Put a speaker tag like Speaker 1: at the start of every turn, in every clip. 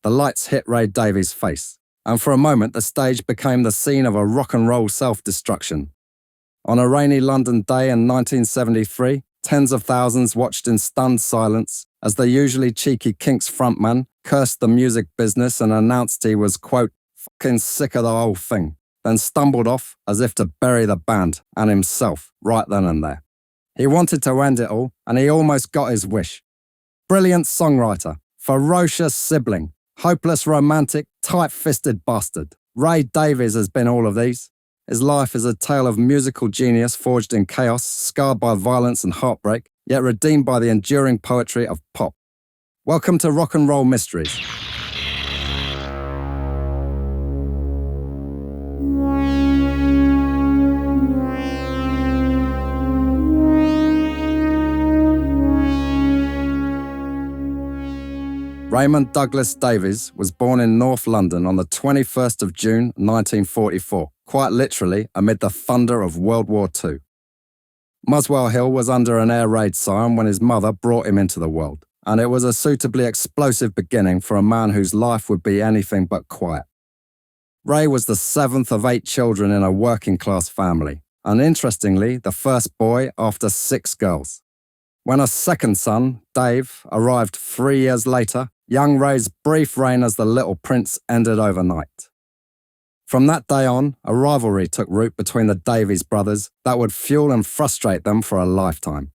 Speaker 1: the lights hit Ray Davies' face, and for a moment the stage became the scene of a rock and roll self-destruction. On a rainy London day in 1973, tens of thousands watched in stunned silence as the usually cheeky Kinks frontman cursed the music business and announced he was, quote, fucking sick of the whole thing, then stumbled off as if to bury the band and himself right then and there. He wanted to end it all, and he almost got his wish. Brilliant songwriter, ferocious sibling, hopeless romantic, tight-fisted bastard. Ray Davies has been all of these. His life is a tale of musical genius forged in chaos, scarred by violence and heartbreak, yet redeemed by the enduring poetry of pop. Welcome to Rock and Roll Mysteries. Raymond Douglas Davies was born in North London on the 21st of June 1944, quite literally amid the thunder of World War II. Muswell Hill was under an air raid siren when his mother brought him into the world, and it was a suitably explosive beginning for a man whose life would be anything but quiet. Ray was the seventh of 8 children in a working-class family, and interestingly, the first boy after 6 girls. When a second son, Dave, arrived 3 years later, young Ray's brief reign as the Little Prince ended overnight. From that day on, a rivalry took root between the Davies brothers that would fuel and frustrate them for a lifetime.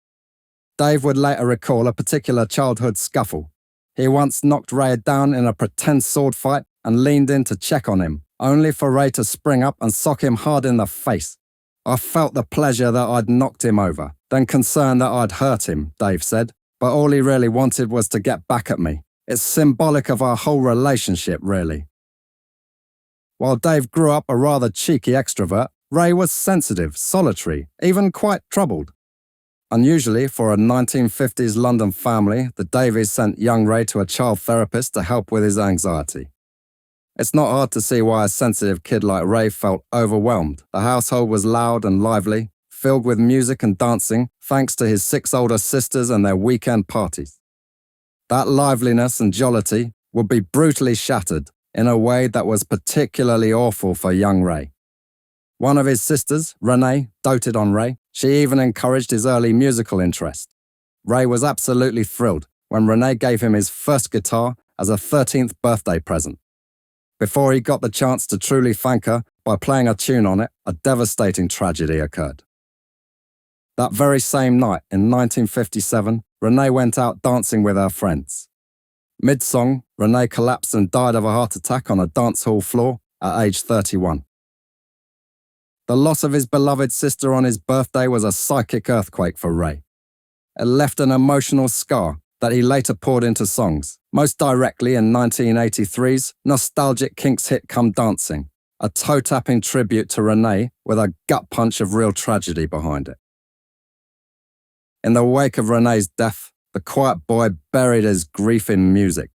Speaker 1: Dave would later recall a particular childhood scuffle. He once knocked Ray down in a pretend sword fight and leaned in to check on him, only for Ray to spring up and sock him hard in the face. I felt the pleasure that I'd knocked him over, then concerned that I'd hurt him, Dave said, but all he really wanted was to get back at me. It's symbolic of our whole relationship, really. While Dave grew up a rather cheeky extrovert, Ray was sensitive, solitary, even quite troubled. Unusually for a 1950s London family, the Davies sent young Ray to a child therapist to help with his anxiety. It's not hard to see why a sensitive kid like Ray felt overwhelmed. The household was loud and lively, filled with music and dancing, thanks to his 6 older sisters and their weekend parties. That liveliness and jollity would be brutally shattered in a way that was particularly awful for young Ray. One of his sisters, Renee, doted on Ray. She even encouraged his early musical interest. Ray was absolutely thrilled when Renee gave him his first guitar as a 13th birthday present. Before he got the chance to truly thank her by playing a tune on it, a devastating tragedy occurred. That very same night in 1957, Renee went out dancing with her friends. Mid-song, Renee collapsed and died of a heart attack on a dance hall floor at age 31. The loss of his beloved sister on his birthday was a psychic earthquake for Ray. It left an emotional scar that he later poured into songs, most directly in 1983's nostalgic Kinks hit Come Dancing, a toe-tapping tribute to Renee with a gut punch of real tragedy behind it. In the wake of Renee's death, the quiet boy buried his grief in music.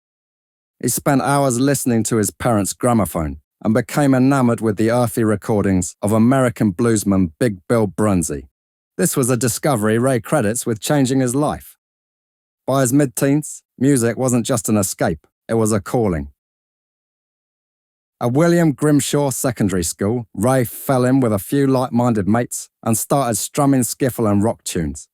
Speaker 1: He spent hours listening to his parents' gramophone and became enamored with the earthy recordings of American bluesman Big Bill Brunsey. This was a discovery Ray credits with changing his life. By his mid-teens, music wasn't just an escape, it was a calling. At William Grimshaw Secondary School, Ray fell in with a few like-minded mates and started strumming skiffle and rock tunes.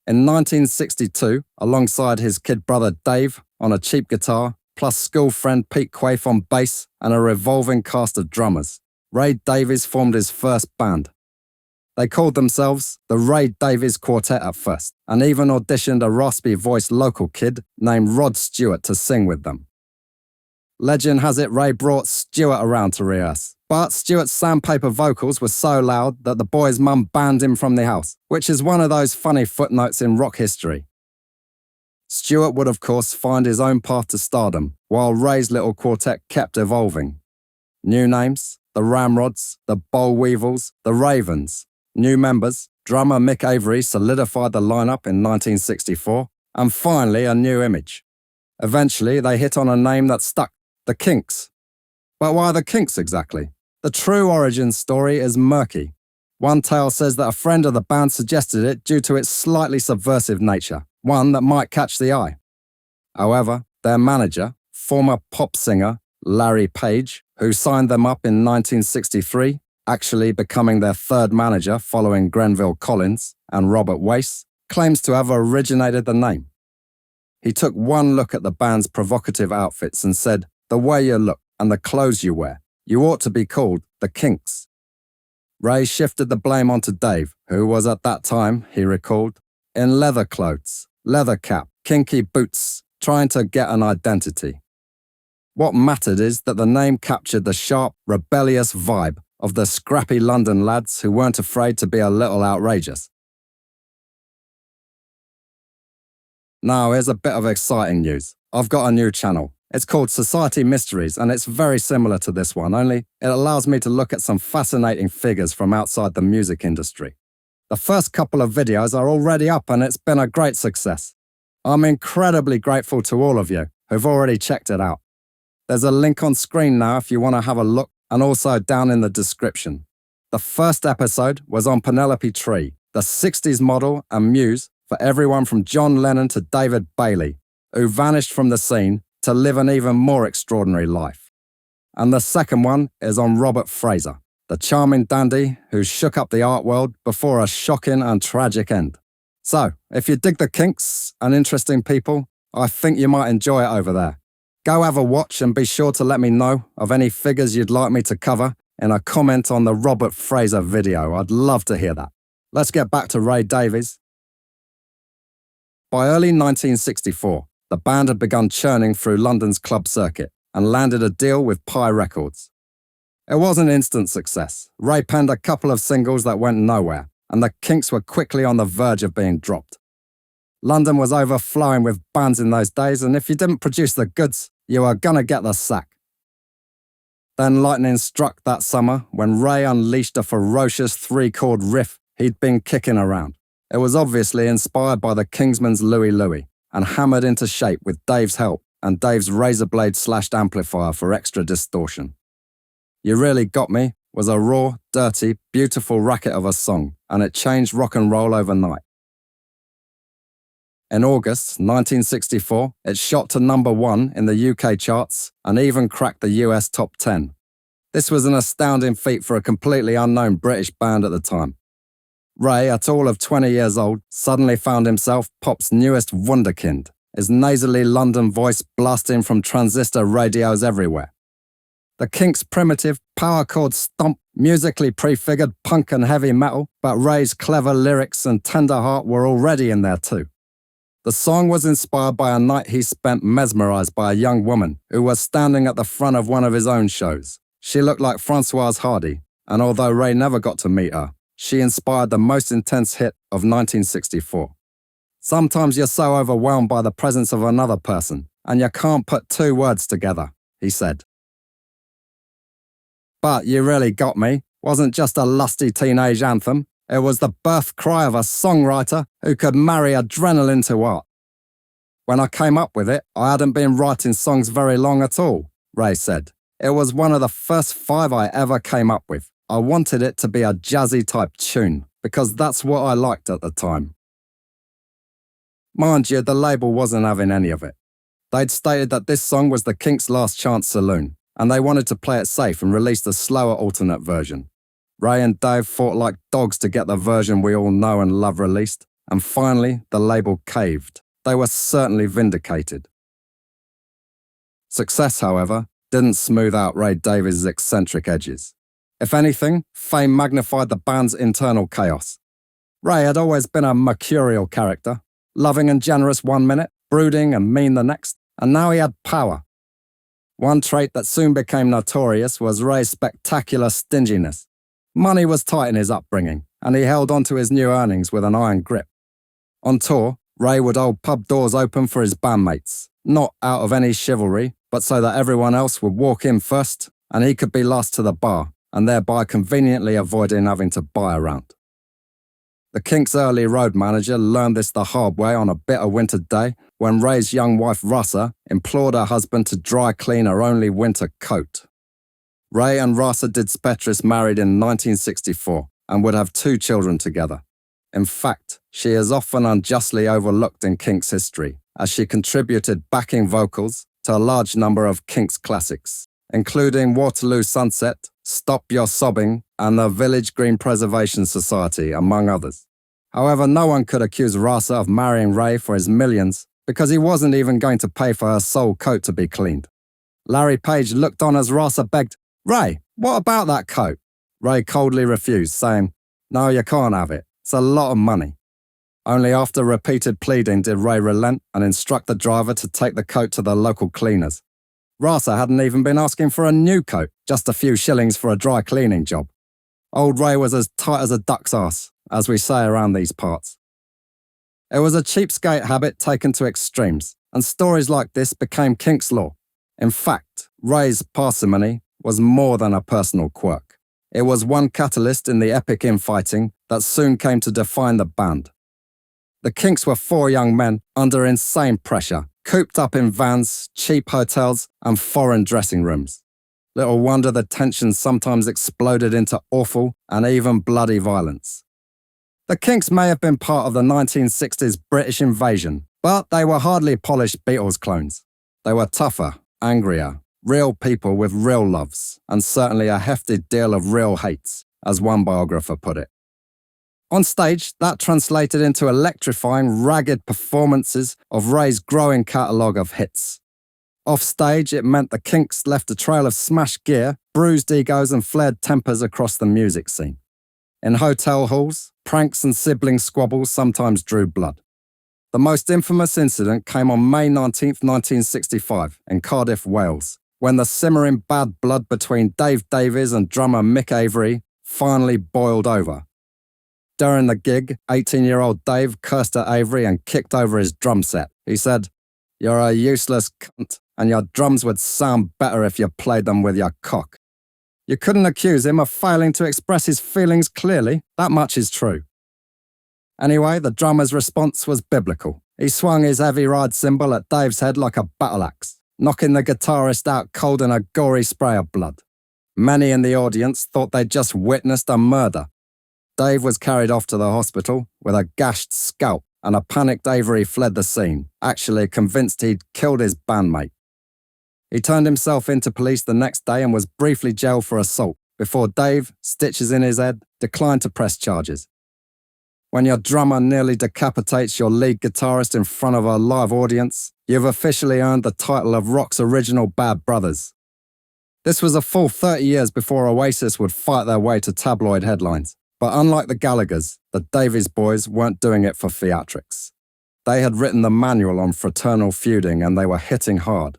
Speaker 1: In 1962, alongside his kid brother Dave on a cheap guitar, plus school friend Pete Quaife on bass and a revolving cast of drummers, Ray Davies formed his first band. They called themselves the Ray Davies Quartet at first, and even auditioned a raspy-voiced local kid named Rod Stewart to sing with them. Legend has it Ray brought Stewart around to rehearse, but Stewart's sandpaper vocals were so loud that the boy's mum banned him from the house, which is one of those funny footnotes in rock history. Stewart would of course find his own path to stardom, while Ray's little quartet kept evolving. New names, the Ramrods, the Boll Weevils, the Ravens. New members, drummer Mick Avery solidified the lineup in 1964, and finally a new image. Eventually they hit on a name that stuck, the Kinks. But why the Kinks exactly? The true origin story is murky. One tale says that a friend of the band suggested it due to its slightly subversive nature, one that might catch the eye. However, their manager, former pop singer Larry Page, who signed them up in 1963, actually becoming their third manager following Grenville Collins and Robert Wace, claims to have originated the name. He took one look at the band's provocative outfits and said, "The way you look and the clothes you wear, you ought to be called the Kinks." Ray shifted the blame onto Dave, who was at that time, he recalled, in leather clothes, leather cap, kinky boots, trying to get an identity. What mattered is that the name captured the sharp, rebellious vibe of the scrappy London lads who weren't afraid to be a little outrageous. Now here's a bit of exciting news. I've got a new channel. It's called Society Mysteries, and it's very similar to this one, only it allows me to look at some fascinating figures from outside the music industry. The first couple of videos are already up and it's been a great success. I'm incredibly grateful to all of you who've already checked it out. There's a link on screen now if you want to have a look, and also down in the description. The first episode was on Penelope Tree, the 60s model and muse for everyone from John Lennon to David Bailey, who vanished from the scene to live an even more extraordinary life. And the second one is on Robert Fraser, the charming dandy who shook up the art world before a shocking and tragic end. So, if you dig the Kinks and interesting people, I think you might enjoy it over there. Go have a watch and be sure to let me know of any figures you'd like me to cover in a comment on the Robert Fraser video. I'd love to hear that. Let's get back to Ray Davies. By early 1964, the band had begun churning through London's club circuit and landed a deal with Pi Records. It was an instant success. Ray penned a couple of singles that went nowhere, and the Kinks were quickly on the verge of being dropped. London was overflowing with bands in those days, and if you didn't produce the goods, you were gonna get the sack. Then lightning struck that summer when Ray unleashed a ferocious three-chord riff he'd been kicking around. It was obviously inspired by the Kingsmen's Louie Louie and hammered into shape with Dave's help and Dave's razor blade slashed amplifier for extra distortion. You Really Got Me was a raw, dirty, beautiful racket of a song, and it changed rock and roll overnight. In August 1964, it shot to #1 in the UK charts and even cracked the US top 10. This was an astounding feat for a completely unknown British band at the time. Ray, at all of 20 years old, suddenly found himself pop's newest wunderkind, his nasally London voice blasting from transistor radios everywhere. The Kinks' primitive, power chord stomp musically prefigured punk and heavy metal, but Ray's clever lyrics and tender heart were already in there too. The song was inspired by a night he spent mesmerized by a young woman who was standing at the front of one of his own shows. She looked like Françoise Hardy, and although Ray never got to meet her, she inspired the most intense hit of 1964. Sometimes you're so overwhelmed by the presence of another person, and you can't put two words together, he said. But You Really Got Me wasn't just a lusty teenage anthem. It was the birth cry of a songwriter who could marry adrenaline to art. When I came up with it, I hadn't been writing songs very long at all, Ray said. It was one of the first 5 I ever came up with. I wanted it to be a jazzy type tune, because that's what I liked at the time. Mind you, the label wasn't having any of it. They'd stated that this song was the Kinks' Last Chance Saloon, and they wanted to play it safe and released a slower alternate version. Ray and Dave fought like dogs to get the version we all know and love released, and finally the label caved. They were certainly vindicated. Success, however, didn't smooth out Ray Davies' eccentric edges. If anything, fame magnified the band's internal chaos. Ray had always been a mercurial character, loving and generous one minute, brooding and mean the next, and now he had power. One trait that soon became notorious was Ray's spectacular stinginess. Money was tight in his upbringing, and he held on to his new earnings with an iron grip. On tour, Ray would hold pub doors open for his bandmates, not out of any chivalry, but so that everyone else would walk in first, and he could be last to the bar, and thereby conveniently avoiding having to buy a round. The Kinks' early road manager learned this the hard way on a bitter winter day when Ray's young wife Rasa implored her husband to dry clean her only winter coat. Ray and Rasa Didspetris married in 1964 and would have 2 children together. In fact, she is often unjustly overlooked in Kinks history, as she contributed backing vocals, to a large number of Kinks classics, including Waterloo Sunset, Stop Your Sobbing, and the Village Green Preservation Society, among others. However, no one could accuse Rasa of marrying Ray for his millions because he wasn't even going to pay for her sole coat to be cleaned. Larry Page looked on as Rasa begged, "Ray, what about that coat?" Ray coldly refused, saying, "No, you can't have it. It's a lot of money." Only after repeated pleading did Ray relent and instruct the driver to take the coat to the local cleaners. Rasa hadn't even been asking for a new coat, just a few shillings for a dry cleaning job. Old Ray was as tight as a duck's arse, as we say around these parts. It was a cheapskate habit taken to extremes, and stories like this became Kinks law. In fact, Ray's parsimony was more than a personal quirk. It was one catalyst in the epic infighting that soon came to define the band. The Kinks were four young men under insane pressure, cooped up in vans, cheap hotels, and foreign dressing rooms. Little wonder the tension sometimes exploded into awful and even bloody violence. The Kinks may have been part of the 1960s British invasion, but they were hardly polished Beatles clones. They were tougher, angrier, real people with real loves, and certainly a hefty deal of real hates, as one biographer put it. On stage, that translated into electrifying, ragged performances of Ray's growing catalogue of hits. Off stage, it meant the Kinks left a trail of smashed gear, bruised egos, and flared tempers across the music scene. In hotel halls, pranks and sibling squabbles sometimes drew blood. The most infamous incident came on May 19, 1965, in Cardiff, Wales, when the simmering bad blood between Dave Davies and drummer Mick Avery finally boiled over. During the gig, 18-year-old Dave cursed at Avery and kicked over his drum set. He said, "You're a useless cunt, and your drums would sound better if you played them with your cock." You couldn't accuse him of failing to express his feelings clearly, that much is true. Anyway, the drummer's response was biblical. He swung his heavy ride cymbal at Dave's head like a battle axe, knocking the guitarist out cold in a gory spray of blood. Many in the audience thought they'd just witnessed a murder. Dave was carried off to the hospital with a gashed scalp, and a panicked Avery fled the scene, actually convinced he'd killed his bandmate. He turned himself into police the next day and was briefly jailed for assault, before Dave, stitches in his head, declined to press charges. When your drummer nearly decapitates your lead guitarist in front of a live audience, you've officially earned the title of rock's original Bad Brothers. This was a full 30 years before Oasis would fight their way to tabloid headlines. But unlike the Gallaghers, the Davies boys weren't doing it for theatrics. They had written the manual on fraternal feuding and they were hitting hard.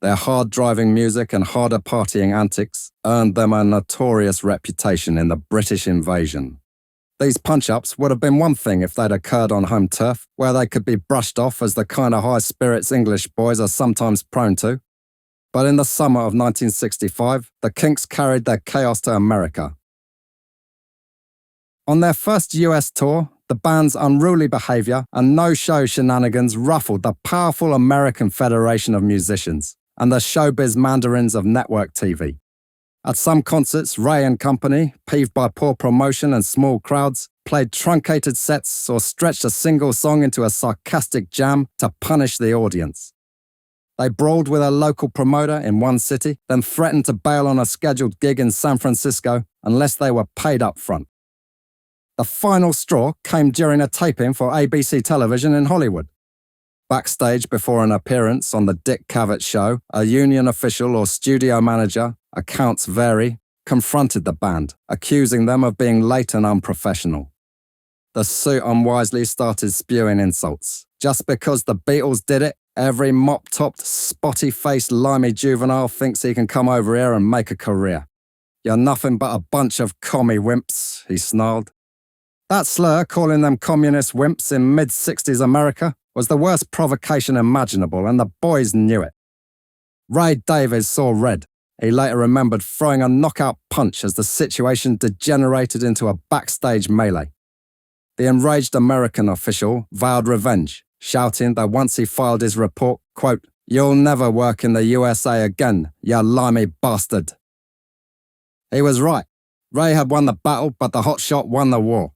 Speaker 1: Their hard-driving music and harder partying antics earned them a notorious reputation in the British invasion. These punch-ups would have been one thing if they'd occurred on home turf, where they could be brushed off as the kind of high-spirits English boys are sometimes prone to. But in the summer of 1965, the Kinks carried their chaos to America. On their first US tour, the band's unruly behaviour and no-show shenanigans ruffled the powerful American Federation of Musicians and the showbiz mandarins of network TV. At some concerts, Ray and company, peeved by poor promotion and small crowds, played truncated sets or stretched a single song into a sarcastic jam to punish the audience. They brawled with a local promoter in one city, then threatened to bail on a scheduled gig in San Francisco unless they were paid up front. The final straw came during a taping for ABC television in Hollywood. Backstage before an appearance on the Dick Cavett show, a union official or studio manager, accounts vary, confronted the band, accusing them of being late and unprofessional. The suit unwisely started spewing insults. Just because the Beatles did it, every mop-topped, spotty-faced, limey juvenile thinks he can come over here and make a career. "You're nothing but a bunch of commie wimps," he snarled. That slur, calling them communist wimps in mid-60s America, was the worst provocation imaginable, and the boys knew it. Ray Davies saw red. He later remembered throwing a knockout punch as the situation degenerated into a backstage melee. The enraged American official vowed revenge, shouting that once he filed his report, quote, "You'll never work in the USA again, you limey bastard." He was right. Ray had won the battle, but the hotshot won the war.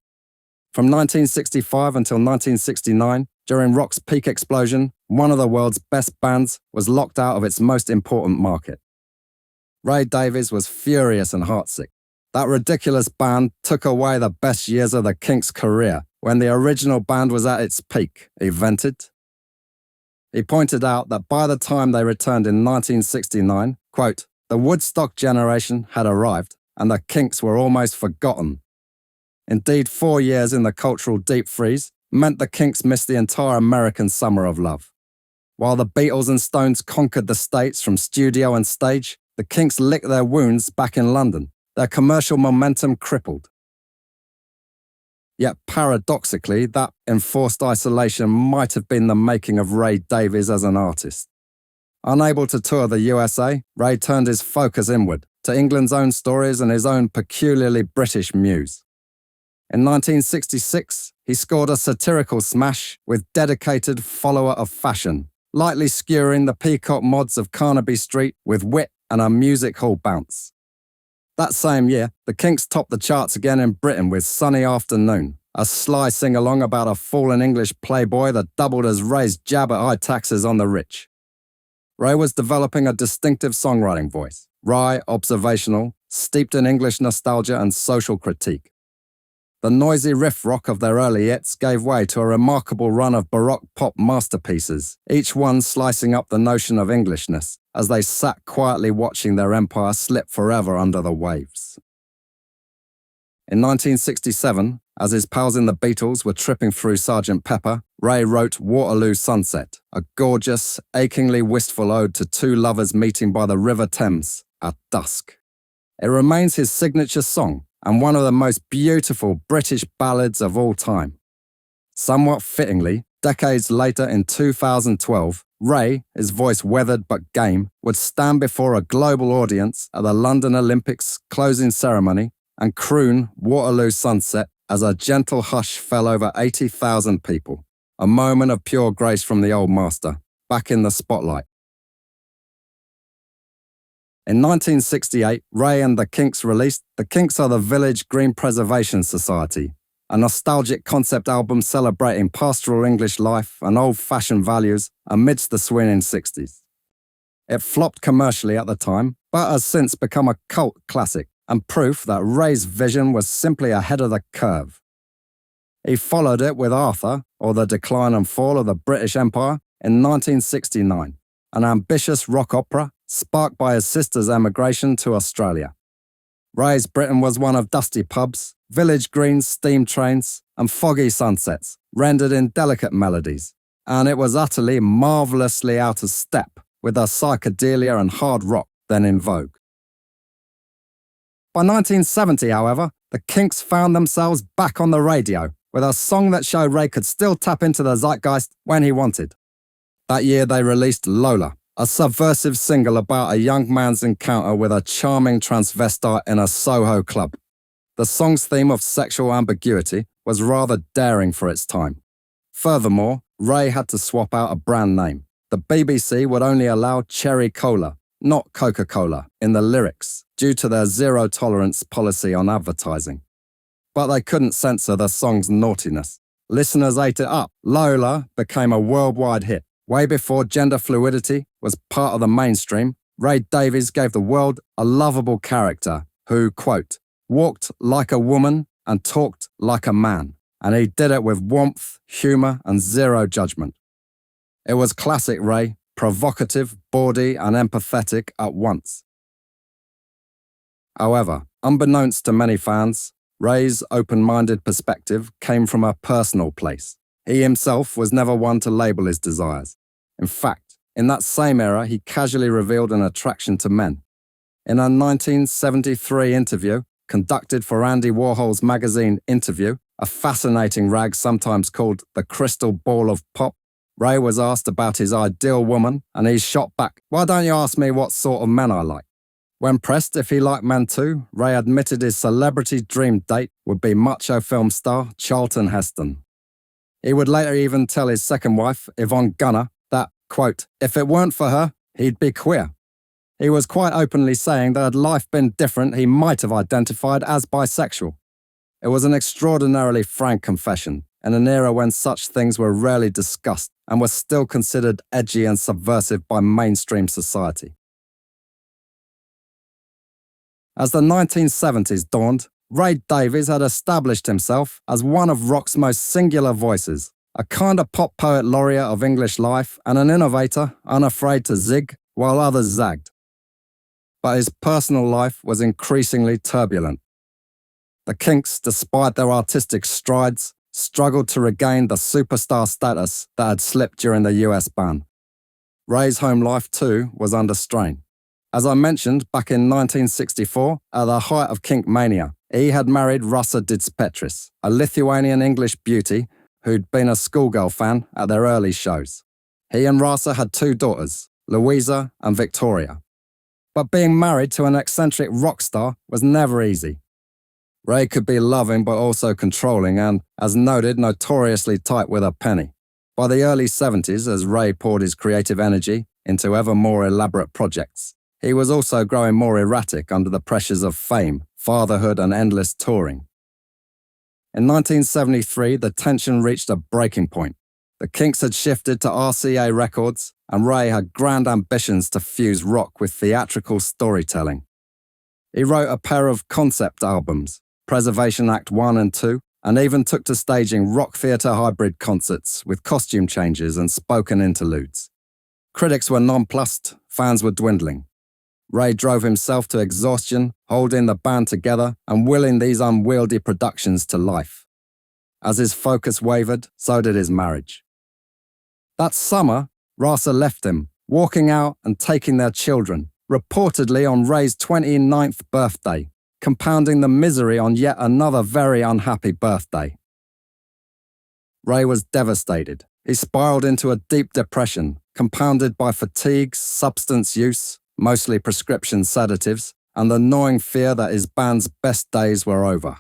Speaker 1: From 1965 until 1969, During rock's peak explosion, one of the world's best bands was locked out of its most important market. Ray Davies was furious and heartsick. That ridiculous band took away the best years of the Kinks' career when the original band was at its peak, he vented. He pointed out that by the time they returned in 1969, quote, the Woodstock generation had arrived and the Kinks were almost forgotten. Indeed, 4 years in the cultural deep freeze meant the Kinks missed the entire American summer of love. While the Beatles and Stones conquered the States from studio and stage, the Kinks licked their wounds back in London, their commercial momentum crippled. Yet paradoxically, that enforced isolation might have been the making of Ray Davies as an artist. Unable to tour the USA, Ray turned his focus inward, to England's own stories and his own peculiarly British muse. In 1966, he scored a satirical smash with Dedicated Follower of Fashion, lightly skewering the peacock mods of Carnaby Street with wit and a music hall bounce. That same year, the Kinks topped the charts again in Britain with Sunny Afternoon, a sly sing-along about a fallen English playboy that doubled as Ray's jab at high taxes on the rich. Ray was developing a distinctive songwriting voice, wry, observational, steeped in English nostalgia and social critique. The noisy riff rock of their early hits gave way to a remarkable run of Baroque pop masterpieces, each one slicing up the notion of Englishness as they sat quietly watching their empire slip forever under the waves. In 1967, as his pals in the Beatles were tripping through Sgt. Pepper, Ray wrote Waterloo Sunset, a gorgeous, achingly wistful ode to two lovers meeting by the River Thames at dusk. It remains his signature song, and one of the most beautiful British ballads of all time. Somewhat fittingly, decades later in 2012, Ray, his voice weathered but game, would stand before a global audience at the London Olympics closing ceremony and croon Waterloo Sunset as a gentle hush fell over 80,000 people, a moment of pure grace from the old master, back in the spotlight. In 1968, Ray and the Kinks released The Kinks Are the Village Green Preservation Society, a nostalgic concept album celebrating pastoral English life and old-fashioned values amidst the swinging 60s. It flopped commercially at the time, but has since become a cult classic and proof that Ray's vision was simply ahead of the curve. He followed it with Arthur, or The Decline and Fall of the British Empire, in 1969, an ambitious rock opera sparked by his sister's emigration to Australia. Ray's Britain was one of dusty pubs, village greens, steam trains, and foggy sunsets, rendered in delicate melodies, and it was utterly, marvellously out of step with the psychedelia and hard rock then in vogue. By 1970, however, the Kinks found themselves back on the radio with a song that showed Ray could still tap into the zeitgeist when he wanted. That year they released Lola, a subversive single about a young man's encounter with a charming transvestite in a Soho club. The song's theme of sexual ambiguity was rather daring for its time. Furthermore, Ray had to swap out a brand name. The BBC would only allow Cherry Cola, not Coca-Cola, in the lyrics, due to their zero-tolerance policy on advertising. But they couldn't censor the song's naughtiness. Listeners ate it up. Lola became a worldwide hit. Way before gender fluidity was part of the mainstream, Ray Davies gave the world a lovable character who, quote, walked like a woman and talked like a man, and he did it with warmth, humour and zero judgment. It was classic Ray, provocative, bawdy and empathetic at once. However, unbeknownst to many fans, Ray's open-minded perspective came from a personal place. He himself was never one to label his desires. In fact, in that same era, he casually revealed an attraction to men. In a 1973 interview, conducted for Andy Warhol's magazine Interview, a fascinating rag sometimes called the crystal ball of pop, Ray was asked about his ideal woman, and he shot back, "Why don't you ask me what sort of men I like?" When pressed if he liked men too, Ray admitted his celebrity dream date would be macho film star Charlton Heston. He would later even tell his second wife, Yvonne Gunner, that, quote, if it weren't for her, he'd be queer. He was quite openly saying that had life been different, he might have identified as bisexual. It was an extraordinarily frank confession, in an era when such things were rarely discussed and were still considered edgy and subversive by mainstream society. As the 1970s dawned, Ray Davies had established himself as one of rock's most singular voices, a kind of pop poet laureate of English life and an innovator unafraid to zig while others zagged. But his personal life was increasingly turbulent. The Kinks, despite their artistic strides, struggled to regain the superstar status that had slipped during the US ban. Ray's home life, too, was under strain. As I mentioned, back in 1964, at the height of kink mania, he had married Rasa Didspetris, a Lithuanian-English beauty who'd been a schoolgirl fan at their early shows. He and Rasa had 2 daughters, Louisa and Victoria. But being married to an eccentric rock star was never easy. Ray could be loving but also controlling and, as noted, notoriously tight with a penny. By the early 70s, as Ray poured his creative energy into ever more elaborate projects, he was also growing more erratic under the pressures of fame, fatherhood and endless touring. In 1973, the tension reached a breaking point. The Kinks had shifted to RCA Records, and Ray had grand ambitions to fuse rock with theatrical storytelling. He wrote a pair of concept albums, Preservation Act 1 and 2, and even took to staging rock theatre hybrid concerts with costume changes and spoken interludes. Critics were nonplussed, fans were dwindling. Ray drove himself to exhaustion, holding the band together and willing these unwieldy productions to life. As his focus wavered, so did his marriage. That summer, Rasa left him, walking out and taking their children, reportedly on Ray's 29th birthday, compounding the misery on yet another very unhappy birthday. Ray was devastated. He spiraled into a deep depression, compounded by fatigue, substance use, mostly prescription sedatives, and the gnawing fear that his band's best days were over.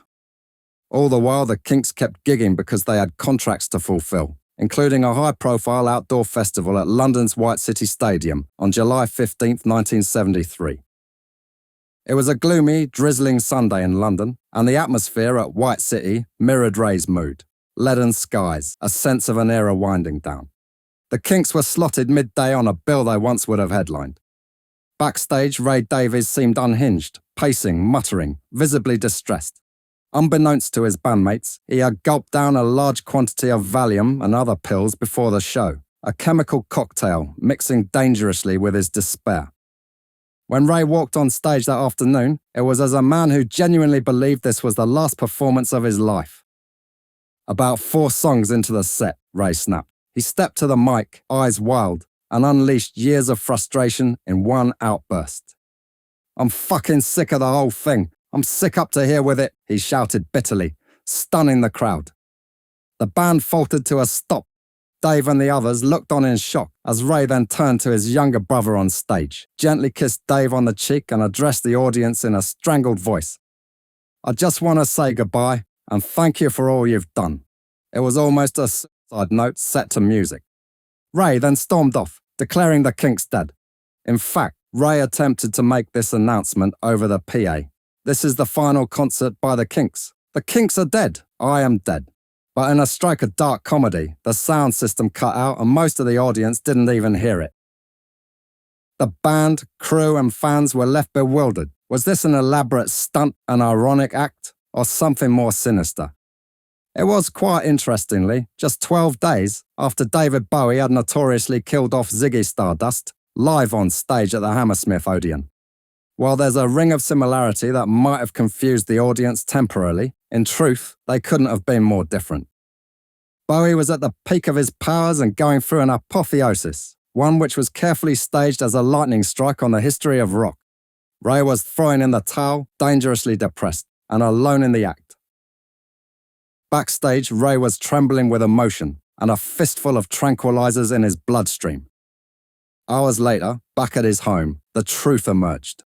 Speaker 1: All the while, the Kinks kept gigging because they had contracts to fulfill, including a high-profile outdoor festival at London's White City Stadium on July 15, 1973. It was a gloomy, drizzling Sunday in London, and the atmosphere at White City mirrored Ray's mood. Leaden skies, a sense of an era winding down. The Kinks were slotted midday on a bill they once would have headlined. Backstage, Ray Davies seemed unhinged, pacing, muttering, visibly distressed. Unbeknownst to his bandmates, he had gulped down a large quantity of Valium and other pills before the show, a chemical cocktail mixing dangerously with his despair. When Ray walked on stage that afternoon, it was as a man who genuinely believed this was the last performance of his life. About 4 songs into the set, Ray snapped. He stepped to the mic, eyes wild, and unleashed years of frustration in one outburst. "I'm fucking sick of the whole thing. I'm sick up to here with it," he shouted bitterly, stunning the crowd. The band faltered to a stop. Dave and the others looked on in shock as Ray then turned to his younger brother on stage, gently kissed Dave on the cheek and addressed the audience in a strangled voice. "I just want to say goodbye and thank you for all you've done." It was almost a suicide note set to music. Ray then stormed off, declaring the Kinks dead. In fact, Ray attempted to make this announcement over the PA. "This is the final concert by the Kinks. The Kinks are dead. I am dead." But in a stroke of dark comedy, the sound system cut out and most of the audience didn't even hear it. The band, crew and fans were left bewildered. Was this an elaborate stunt, an ironic act, or something more sinister? It was, quite interestingly, just 12 days after David Bowie had notoriously killed off Ziggy Stardust, live on stage at the Hammersmith Odeon. While there's a ring of similarity that might have confused the audience temporarily, in truth, they couldn't have been more different. Bowie was at the peak of his powers and going through an apotheosis, one which was carefully staged as a lightning strike on the history of rock. Ray was throwing in the towel, dangerously depressed, and alone in the act. Backstage, Ray was trembling with emotion and a fistful of tranquilizers in his bloodstream. Hours later, back at his home, the truth emerged.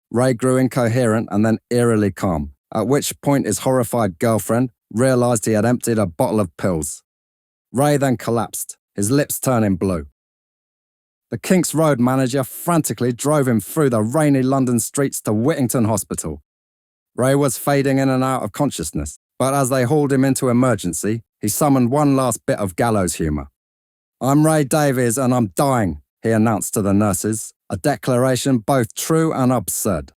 Speaker 1: Ray grew incoherent and then eerily calm, at which point his horrified girlfriend realized he had emptied a bottle of pills. Ray then collapsed, his lips turning blue. The Kinks road manager frantically drove him through the rainy London streets to Whittington Hospital. Ray was fading in and out of consciousness, but as they hauled him into emergency, he summoned one last bit of gallows humour. "I'm Ray Davies and I'm dying," he announced to the nurses, a declaration both true and absurd.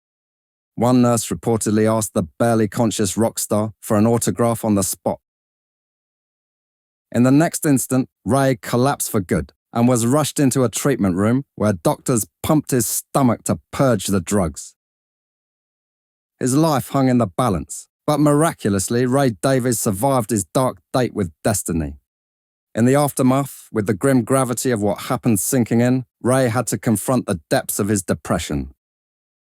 Speaker 1: One nurse reportedly asked the barely conscious rock star for an autograph on the spot. In the next instant, Ray collapsed for good and was rushed into a treatment room where doctors pumped his stomach to purge the drugs. His life hung in the balance, but miraculously, Ray Davies survived his dark date with destiny. In the aftermath, with the grim gravity of what happened sinking in, Ray had to confront the depths of his depression.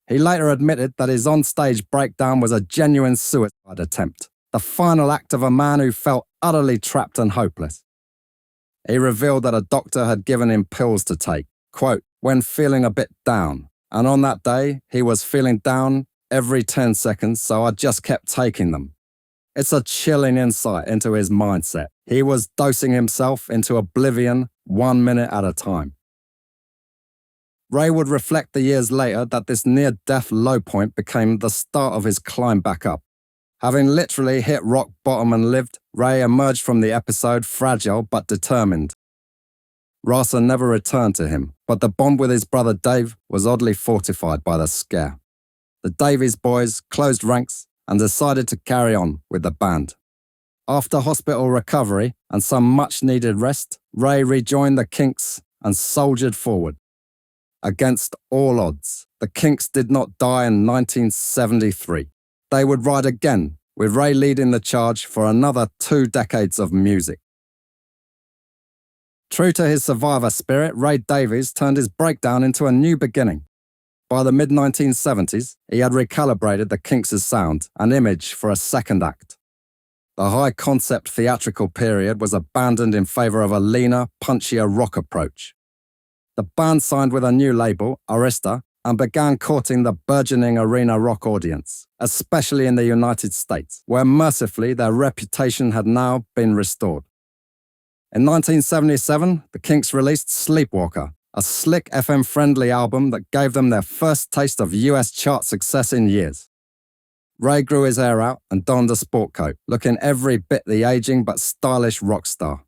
Speaker 1: He later admitted that his onstage breakdown was a genuine suicide attempt, the final act of a man who felt utterly trapped and hopeless. He revealed that a doctor had given him pills to take, quote, when feeling a bit down, and on that day, he was feeling down every 10 seconds, so I just kept taking them. It's a chilling insight into his mindset. He was dosing himself into oblivion 1 minute at a time. Ray would reflect the years later that this near-death low point became the start of his climb back up. Having literally hit rock bottom and lived, Ray emerged from the episode fragile but determined. Rasa never returned to him, but the bond with his brother Dave was oddly fortified by the scare. The Davies boys closed ranks and decided to carry on with the band. After hospital recovery and some much-needed rest, Ray rejoined the Kinks and soldiered forward. Against all odds, the Kinks did not die in 1973. They would ride again, with Ray leading the charge for another 2 decades of music. True to his survivor spirit, Ray Davies turned his breakdown into a new beginning. By the mid-1970s, he had recalibrated the Kinks' sound and image for a second act. The high-concept theatrical period was abandoned in favour of a leaner, punchier rock approach. The band signed with a new label, Arista, and began courting the burgeoning arena rock audience, especially in the United States, where mercifully their reputation had now been restored. In 1977, the Kinks released Sleepwalker, a slick FM-friendly album that gave them their first taste of US chart success in years. Ray grew his hair out and donned a sport coat, looking every bit the aging but stylish rock star.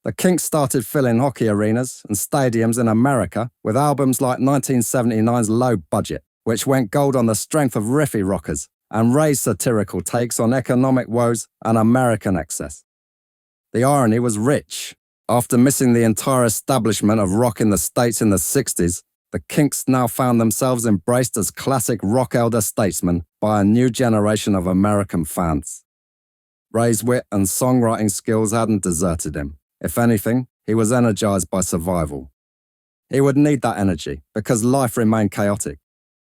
Speaker 1: The Kinks started filling hockey arenas and stadiums in America with albums like 1979's Low Budget, which went gold on the strength of riffy rockers, and Ray's satirical takes on economic woes and American excess. The irony was rich. After missing the entire establishment of rock in the States in the 60s, the Kinks now found themselves embraced as classic rock elder statesmen by a new generation of American fans. Ray's wit and songwriting skills hadn't deserted him. If anything, he was energized by survival. He would need that energy because life remained chaotic.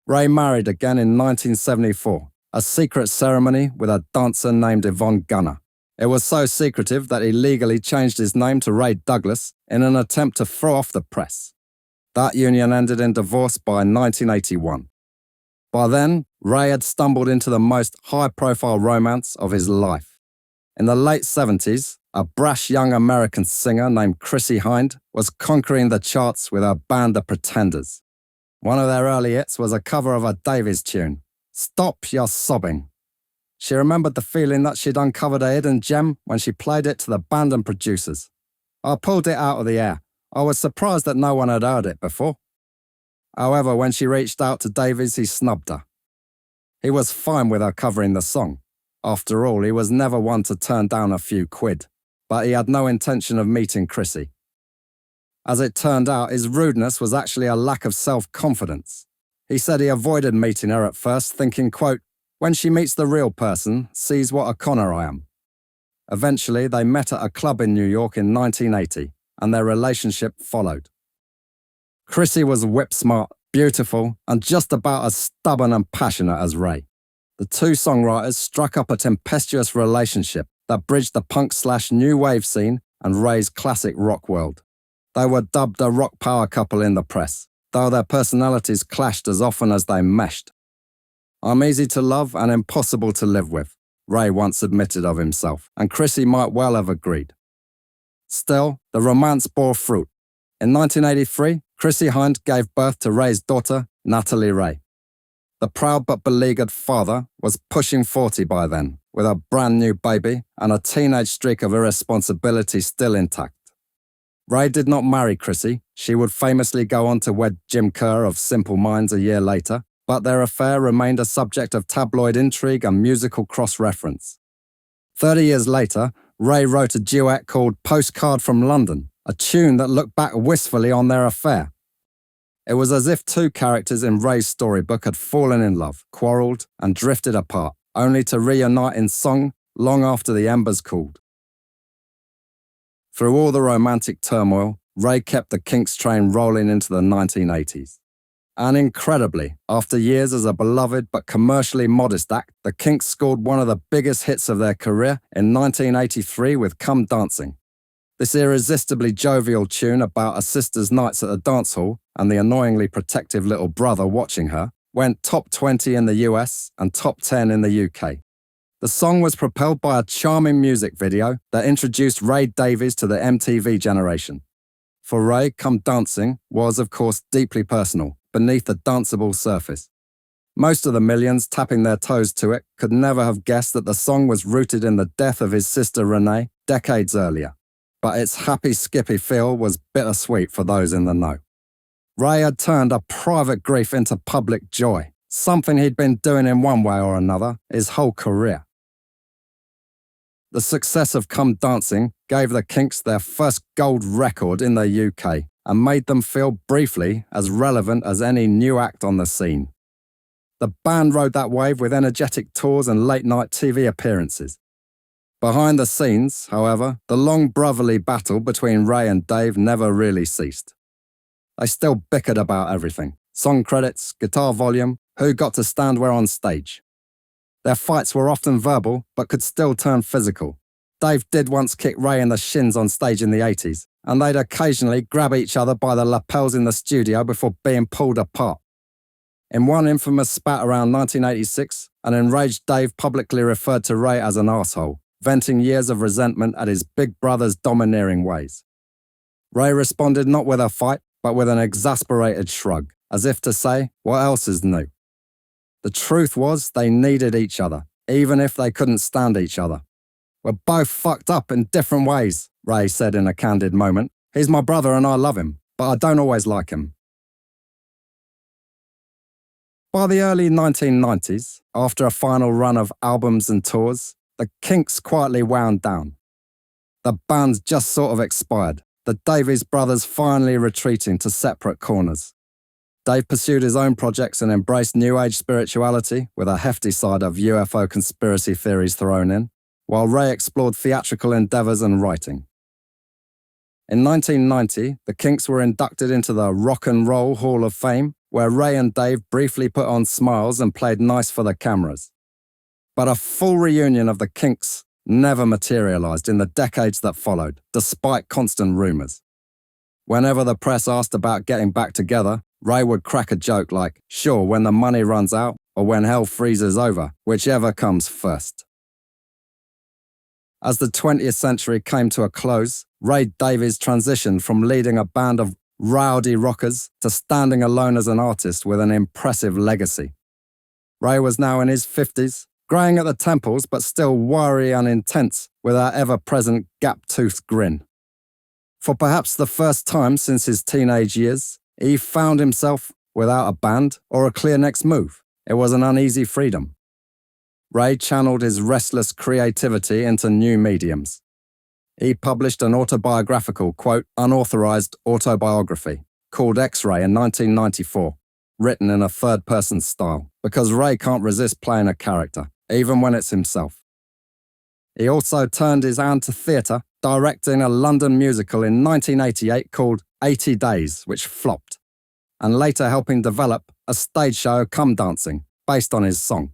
Speaker 1: Ray married again in 1974, a secret ceremony with a dancer named Yvonne Gunner. It was so secretive that he legally changed his name to Ray Douglas in an attempt to throw off the press. That union ended in divorce by 1981. By then, Ray had stumbled into the most high-profile romance of his life. In the late 70s, a brash young American singer named Chrissie Hynde was conquering the charts with her band The Pretenders. One of their early hits was a cover of a Davies tune, Stop Your Sobbing. She remembered the feeling that she'd uncovered a hidden gem when she played it to the band and producers. I pulled it out of the air. I was surprised that no one had heard it before. However, when she reached out to Davies, he snubbed her. He was fine with her covering the song. After all, he was never one to turn down a few quid. But he had no intention of meeting Chrissie. As it turned out, his rudeness was actually a lack of self-confidence. He said he avoided meeting her at first, thinking, quote, when she meets the real person, sees what a conner I am. Eventually, they met at a club in New York in 1980, and their relationship followed. Chrissie was whip-smart, beautiful, and just about as stubborn and passionate as Ray. The two songwriters struck up a tempestuous relationship that bridged the punk/new wave scene and Ray's classic rock world. They were dubbed a rock power couple in the press, though their personalities clashed as often as they meshed. I'm easy to love and impossible to live with, Ray once admitted of himself, and Chrissie might well have agreed. Still, the romance bore fruit. In 1983, Chrissie Hynde gave birth to Ray's daughter, Natalie Ray. The proud but beleaguered father was pushing 40 by then, with a brand new baby and a teenage streak of irresponsibility still intact. Ray did not marry Chrissy. She would famously go on to wed Jim Kerr of Simple Minds a year later, but their affair remained a subject of tabloid intrigue and musical cross-reference. 30 years later, Ray wrote a duet called Postcard from London, a tune that looked back wistfully on their affair. It was as if two characters in Ray's storybook had fallen in love, quarrelled, and drifted apart, only to reunite in song long after the embers cooled. Through all the romantic turmoil, Ray kept the Kinks train rolling into the 1980s. And incredibly, after years as a beloved but commercially modest act, the Kinks scored one of the biggest hits of their career in 1983 with Come Dancing. This irresistibly jovial tune about a sister's nights at a dance hall and the annoyingly protective little brother watching her went top 20 in the US and top 10 in the UK. The song was propelled by a charming music video that introduced Ray Davies to the MTV generation. For Ray, Come Dancing was, of course, deeply personal, beneath the danceable surface. Most of the millions tapping their toes to it could never have guessed that the song was rooted in the death of his sister Renee decades earlier. But its happy, skippy feel was bittersweet for those in the know. Ray had turned a private grief into public joy, something he'd been doing in one way or another his whole career. The success of Come Dancing gave the Kinks their first gold record in the UK and made them feel briefly as relevant as any new act on the scene. The band rode that wave with energetic tours and late-night TV appearances. Behind the scenes, however, the long brotherly battle between Ray and Dave never really ceased. They still bickered about everything: song credits, guitar volume, who got to stand where on stage. Their fights were often verbal, but could still turn physical. Dave did once kick Ray in the shins on stage in the 80s, and they'd occasionally grab each other by the lapels in the studio before being pulled apart. In one infamous spat around 1986, an enraged Dave publicly referred to Ray as an arsehole, venting years of resentment at his big brother's domineering ways. Ray responded not with a fight, but with an exasperated shrug, as if to say, what else is new? The truth was they needed each other, even if they couldn't stand each other. We're both fucked up in different ways, Ray said in a candid moment. He's my brother and I love him, but I don't always like him. By the early 1990s, after a final run of albums and tours, the Kinks quietly wound down. The band just sort of expired, the Davies brothers finally retreating to separate corners. Dave pursued his own projects and embraced New Age spirituality with a hefty side of UFO conspiracy theories thrown in, while Ray explored theatrical endeavours and writing. In 1990, the Kinks were inducted into the Rock and Roll Hall of Fame, where Ray and Dave briefly put on smiles and played nice for the cameras. But a full reunion of the Kinks never materialised in the decades that followed, despite constant rumours. Whenever the press asked about getting back together, Ray would crack a joke like, sure, when the money runs out or when hell freezes over, whichever comes first. As the 20th century came to a close, Ray Davies transitioned from leading a band of rowdy rockers to standing alone as an artist with an impressive legacy. Ray was now in his 50s, greying at the temples but still wiry and intense with our ever-present gap-toothed grin. For perhaps the first time since his teenage years, he found himself without a band or a clear next move. It was an uneasy freedom. Ray channeled his restless creativity into new mediums. He published an autobiographical, quote, unauthorized autobiography called X-Ray in 1994, written in a third-person style, because Ray can't resist playing a character, even when it's himself. He also turned his hand to theatre, directing a London musical in 1988 called 80 Days, which flopped, and later helping develop a stage show, Come Dancing, based on his song.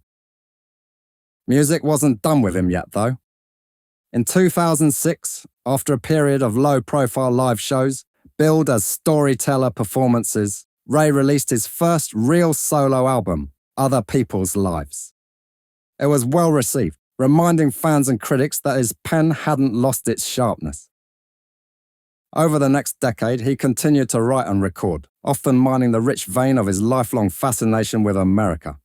Speaker 1: Music wasn't done with him yet, though. In 2006, after a period of low-profile live shows, billed as storyteller performances, Ray released his first real solo album, Other People's Lives. It was well received, reminding fans and critics that his pen hadn't lost its sharpness. Over the next decade, he continued to write and record, often mining the rich vein of his lifelong fascination with America.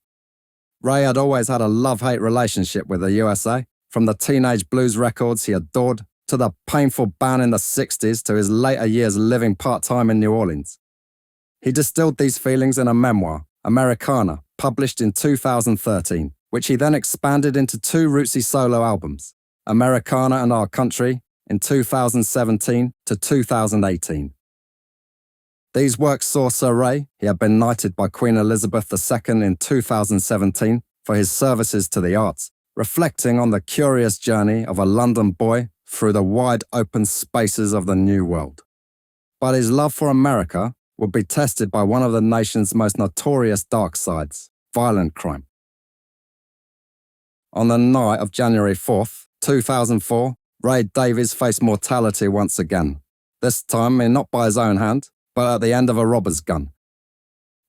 Speaker 1: Ray had always had a love-hate relationship with the USA, from the teenage blues records he adored to the painful ban in the 60s to his later years living part-time in New Orleans. He distilled these feelings in a memoir, Americana, published in 2013, which he then expanded into two rootsy solo albums, Americana and Our Country, in 2017 to 2018. These works saw Sir Ray, he had been knighted by Queen Elizabeth II in 2017 for his services to the arts, reflecting on the curious journey of a London boy through the wide open spaces of the New World. But his love for America would be tested by one of the nation's most notorious dark sides, violent crime. On the night of January 4th, 2004, Ray Davies faced mortality once again, this time not by his own hand, but at the end of a robber's gun.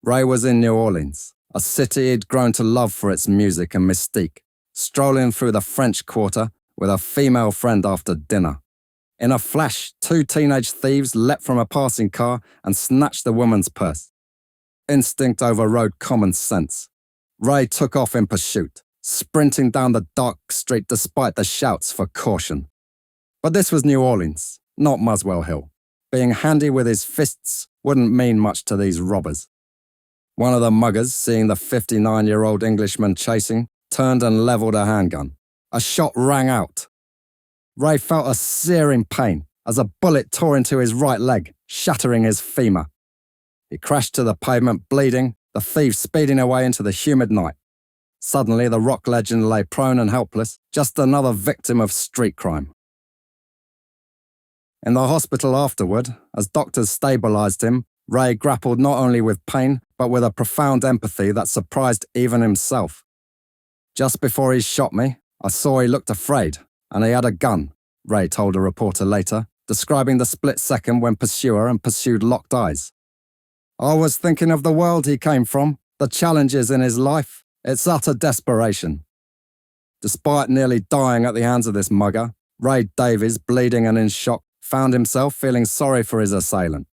Speaker 1: Ray was in New Orleans, a city he'd grown to love for its music and mystique, strolling through the French Quarter with a female friend after dinner. In a flash, two teenage thieves leapt from a passing car and snatched the woman's purse. Instinct overrode common sense. Ray took off in pursuit, sprinting down the dark street despite the shouts for caution. But this was New Orleans, not Muswell Hill. Being handy with his fists wouldn't mean much to these robbers. One of the muggers, seeing the 59-year-old Englishman chasing, turned and levelled a handgun. A shot rang out. Ray felt a searing pain as a bullet tore into his right leg, shattering his femur. He crashed to the pavement, bleeding, the thief speeding away into the humid night. Suddenly, the rock legend lay prone and helpless, just another victim of street crime. In the hospital afterward, as doctors stabilised him, Ray grappled not only with pain, but with a profound empathy that surprised even himself. Just before he shot me, I saw he looked afraid, and he had a gun, Ray told a reporter later, describing the split second when pursuer and pursued locked eyes. I was thinking of the world he came from, the challenges in his life, its utter desperation. Despite nearly dying at the hands of this mugger, Ray Davies, bleeding and in shock, found himself feeling sorry for his assailant.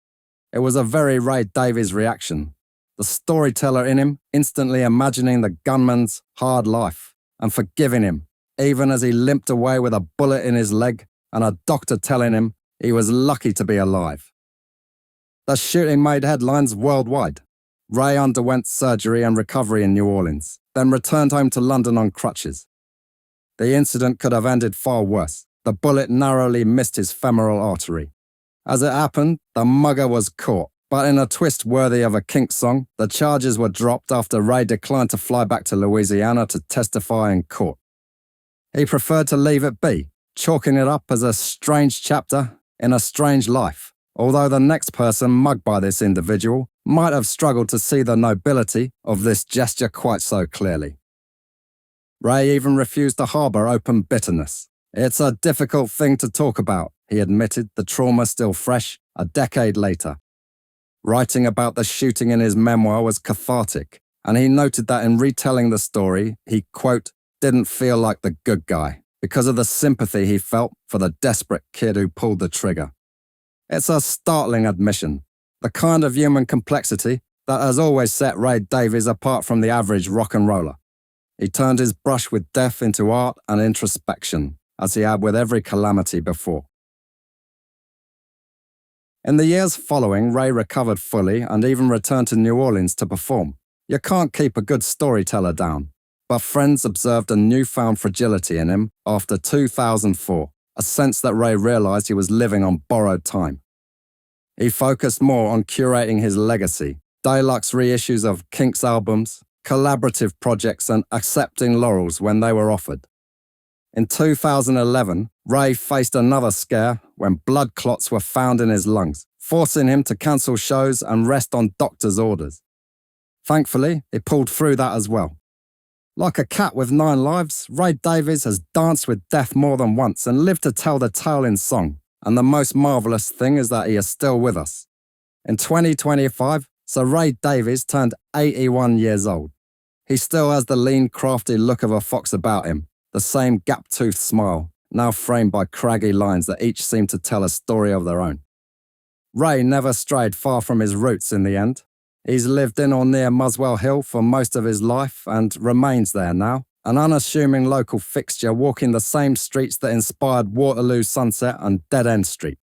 Speaker 1: It was a very Ray Davies reaction, the storyteller in him instantly imagining the gunman's hard life and forgiving him, even as he limped away with a bullet in his leg and a doctor telling him he was lucky to be alive. The shooting made headlines worldwide. Ray underwent surgery and recovery in New Orleans, then returned home to London on crutches. The incident could have ended far worse. The bullet narrowly missed his femoral artery. As it happened, the mugger was caught, but in a twist worthy of a Kinks song, the charges were dropped after Ray declined to fly back to Louisiana to testify in court. He preferred to leave it be, chalking it up as a strange chapter in a strange life, although the next person mugged by this individual might have struggled to see the nobility of this gesture quite so clearly. Ray even refused to harbour open bitterness. It's a difficult thing to talk about, he admitted, the trauma still fresh, a decade later. Writing about the shooting in his memoir was cathartic, and he noted that in retelling the story, he, quote, didn't feel like the good guy, because of the sympathy he felt for the desperate kid who pulled the trigger. It's a startling admission, the kind of human complexity that has always set Ray Davies apart from the average rock and roller. He turned his brush with death into art and introspection, as he had with every calamity before. In the years following, Ray recovered fully and even returned to New Orleans to perform. You can't keep a good storyteller down, but friends observed a newfound fragility in him after 2004, a sense that Ray realised he was living on borrowed time. He focused more on curating his legacy, deluxe reissues of Kinks albums, collaborative projects and accepting laurels when they were offered. In 2011, Ray faced another scare when blood clots were found in his lungs, forcing him to cancel shows and rest on doctor's orders. Thankfully, he pulled through that as well. Like a cat with 9 lives, Ray Davies has danced with death more than once and lived to tell the tale in song, and the most marvellous thing is that he is still with us. In 2025, Sir Ray Davies turned 81 years old. He still has the lean, crafty look of a fox about him, the same gap-toothed smile, now framed by craggy lines that each seem to tell a story of their own. Ray never strayed far from his roots in the end. He's lived in or near Muswell Hill for most of his life and remains there now, an unassuming local fixture walking the same streets that inspired Waterloo Sunset and Dead End Street.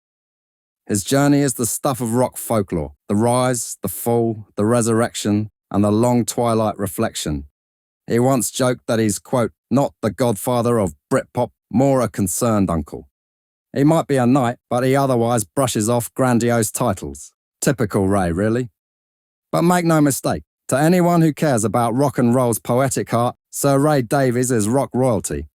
Speaker 1: His journey is the stuff of rock folklore, the rise, the fall, the resurrection, and the long twilight reflection. He once joked that he's, quote, not the godfather of Britpop, more a concerned uncle. He might be a knight, but he otherwise brushes off grandiose titles. Typical Ray, really. But make no mistake, to anyone who cares about rock and roll's poetic heart, Sir Ray Davies is rock royalty.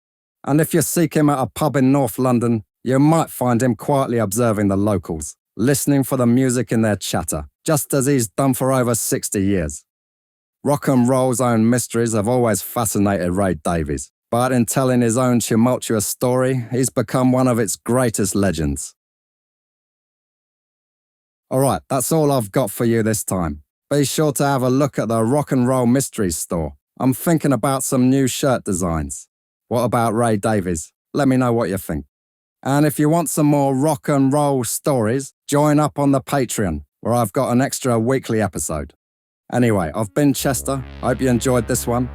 Speaker 1: And if you seek him at a pub in North London, you might find him quietly observing the locals, listening for the music in their chatter, just as he's done for over 60 years. Rock and roll's own mysteries have always fascinated Ray Davies, but in telling his own tumultuous story, he's become one of its greatest legends. Alright, that's all I've got for you this time. Be sure to have a look at the Rock and Roll Mysteries store. I'm thinking about some new shirt designs. What about Ray Davies? Let me know what you think. And if you want some more rock and roll stories, join up on the Patreon, where I've got an extra weekly episode. Anyway, I've been Chester. I hope you enjoyed this one.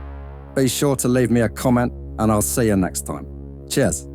Speaker 1: Be sure to leave me a comment, and I'll see you next time. Cheers.